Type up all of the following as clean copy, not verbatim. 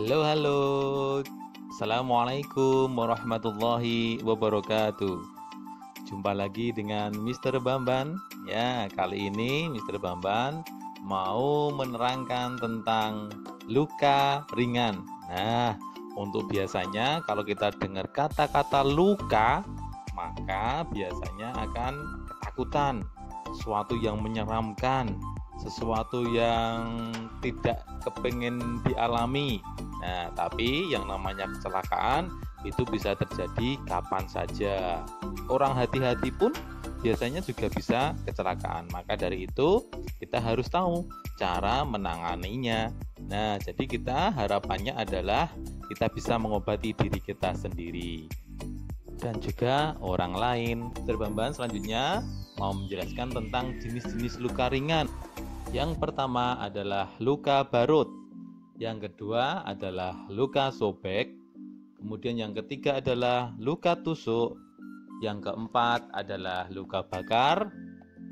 Halo, halo. Assalamualaikum warahmatullahi wabarakatuh. Jumpa lagi dengan Mr. Bamban. Ya, kali ini Mr. Bamban mau menerangkan tentang luka ringan. Nah, untuk biasanya kalau kita dengar kata-kata luka, maka biasanya akan ketakutan, sesuatu yang menyeramkan, sesuatu yang tidak kepingin dialami. Nah, tapi yang namanya kecelakaan itu bisa terjadi kapan saja. Orang hati-hati pun biasanya juga bisa kecelakaan. Maka dari itu kita harus tahu cara menanganinya. Nah, jadi kita harapannya adalah kita bisa mengobati diri kita sendiri dan juga orang lain. Terbamban selanjutnya mau menjelaskan tentang jenis-jenis luka ringan. Yang pertama adalah luka barut, yang kedua adalah luka sobek, kemudian yang ketiga adalah luka tusuk, yang keempat adalah luka bakar,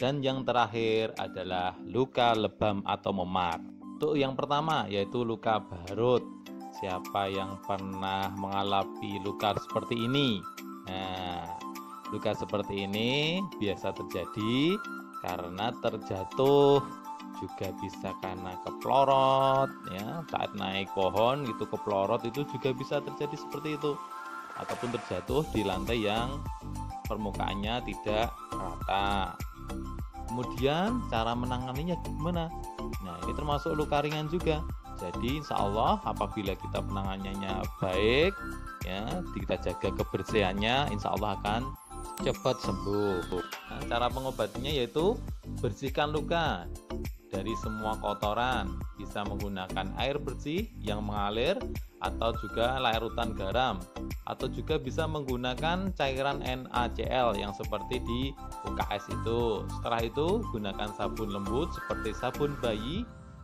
dan yang terakhir adalah luka lebam atau memar. Untuk yang pertama yaitu luka barut. Siapa yang pernah mengalami luka seperti ini? Nah, luka seperti ini biasa terjadi karena terjatuh, juga bisa karena keplorot ya, saat naik pohon gitu keplorot, itu juga bisa terjadi seperti itu, ataupun terjatuh di lantai yang permukaannya tidak rata. Kemudian cara menanganinya gimana? Nah, ini termasuk luka ringan juga. Jadi insya Allah apabila kita penanganannya baik ya, kita jaga kebersihannya, insya Allah akan cepat sembuh. Nah, cara pengobatinya yaitu bersihkan luka dari semua kotoran, bisa menggunakan air bersih yang mengalir atau juga larutan garam, atau juga bisa menggunakan cairan NaCl yang seperti di UKS itu. Setelah itu gunakan sabun lembut seperti sabun bayi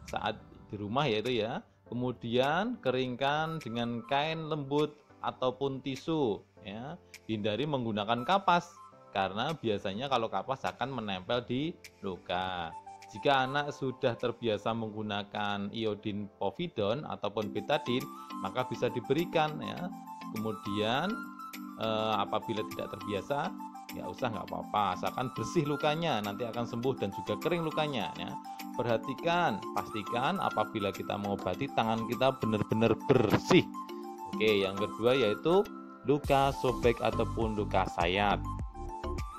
saat di rumah yaitu ya. Kemudian keringkan dengan kain lembut ataupun tisu ya. Hindari menggunakan kapas karena biasanya kalau kapas akan menempel di luka. Jika anak sudah terbiasa menggunakan iodin povidon ataupun betadin, maka bisa diberikan ya. Kemudian apabila tidak terbiasa, ya usah nggak apa-apa, asalkan bersih lukanya, nanti akan sembuh dan juga kering lukanya ya. Perhatikan, pastikan apabila kita mengobati tangan kita benar-benar bersih. Oke, yang kedua yaitu luka sobek ataupun luka sayat.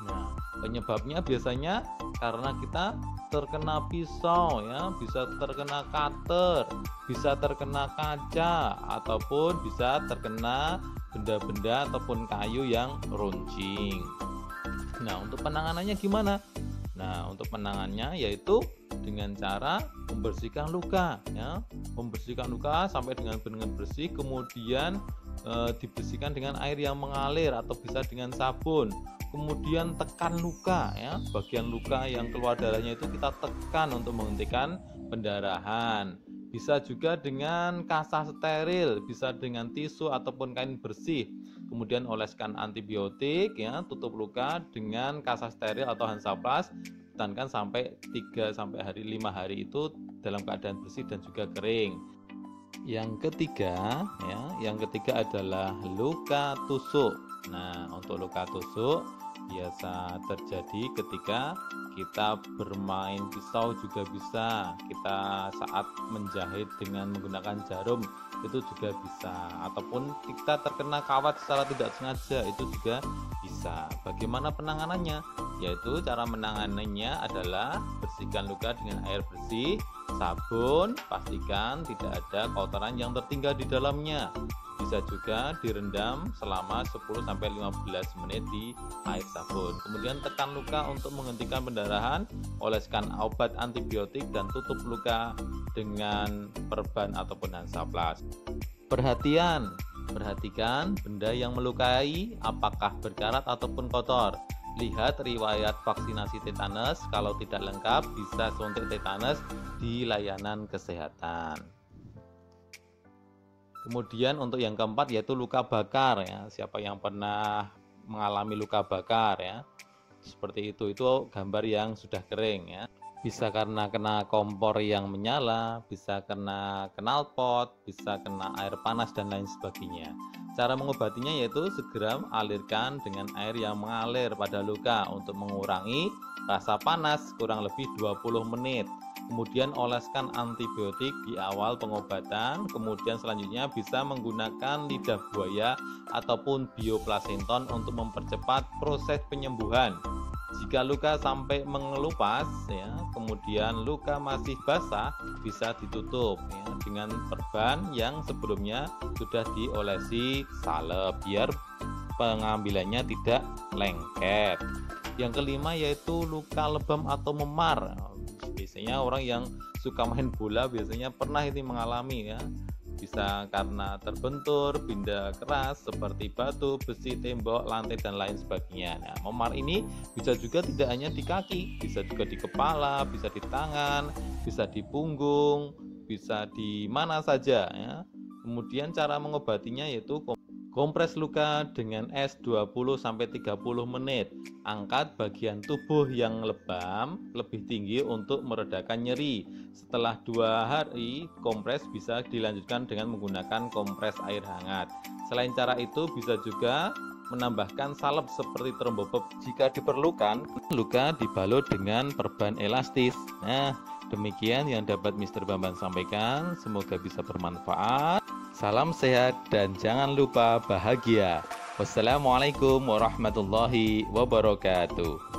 Nah, penyebabnya biasanya karena kita terkena pisau ya, bisa terkena cutter, bisa terkena kaca, ataupun bisa terkena benda-benda ataupun kayu yang runcing. Nah, untuk penanganannya gimana? Nah, untuk penanganannya yaitu dengan cara membersihkan luka ya, membersihkan luka sampai dengan benar-benar bersih, kemudian dibersihkan dengan air yang mengalir atau bisa dengan sabun. Kemudian tekan luka ya, bagian luka yang keluar darahnya itu kita tekan untuk menghentikan pendarahan. Bisa juga dengan kasah steril, bisa dengan tisu ataupun kain bersih. Kemudian oleskan antibiotik ya, tutup luka dengan kasah steril atau Hansaplast, tahankan sampai 3 sampai 5 hari itu dalam keadaan bersih dan juga kering. Yang ketiga ya, yang ketiga adalah luka tusuk. Nah, untuk luka tusuk biasa terjadi ketika kita bermain pisau, juga bisa kita saat menjahit dengan menggunakan jarum, itu juga bisa, ataupun kita terkena kawat secara tidak sengaja, itu juga bisa. Bagaimana penanganannya? Yaitu cara menanganannya adalah bersihkan luka dengan air bersih, sabun, pastikan tidak ada kotoran yang tertinggal di dalamnya. Bisa juga direndam selama 10-15 menit di air sabun. Kemudian tekan luka untuk menghentikan pendarahan, oleskan obat antibiotik dan tutup luka dengan perban ataupun Hansaplast. Perhatikan benda yang melukai apakah berkarat ataupun kotor. Lihat riwayat vaksinasi tetanus, kalau tidak lengkap bisa suntik tetanus di layanan kesehatan. Kemudian untuk yang keempat yaitu luka bakar ya. Siapa yang pernah mengalami luka bakar ya, seperti itu gambar yang sudah kering ya. Bisa karena kena kompor yang menyala, bisa kena knalpot, bisa kena air panas dan lain sebagainya. Cara mengobatinya yaitu segera alirkan dengan air yang mengalir pada luka untuk mengurangi rasa panas kurang lebih 20 menit. Kemudian oleskan antibiotik di awal pengobatan, kemudian selanjutnya bisa menggunakan lidah buaya ataupun bioplasenton untuk mempercepat proses penyembuhan. Jika luka sampai mengelupas ya, kemudian luka masih basah, bisa ditutup ya, dengan perban yang sebelumnya sudah diolesi salep biar pengambilannya tidak lengket. Yang kelima yaitu luka lebam atau memar. Biasanya orang yang suka main bola biasanya pernah ini mengalami ya. Bisa karena terbentur, benda keras seperti batu, besi, tembok, lantai, dan lain sebagainya. Nah, memar ini bisa juga tidak hanya di kaki, bisa juga di kepala, bisa di tangan, bisa di punggung, bisa di mana saja ya. Kemudian cara mengobatinya yaitu kompres luka dengan es 20-30 menit. Angkat bagian tubuh yang lebam lebih tinggi untuk meredakan nyeri. Setelah 2 hari, kompres bisa dilanjutkan dengan menggunakan kompres air hangat. Selain cara itu, bisa juga menambahkan salep seperti trombopop jika diperlukan. Luka dibalut dengan perban elastis. Nah, demikian yang dapat Mr. Bambang sampaikan. Semoga bisa bermanfaat. Salam sehat dan jangan lupa bahagia. Wassalamualaikum warahmatullahi wabarakatuh.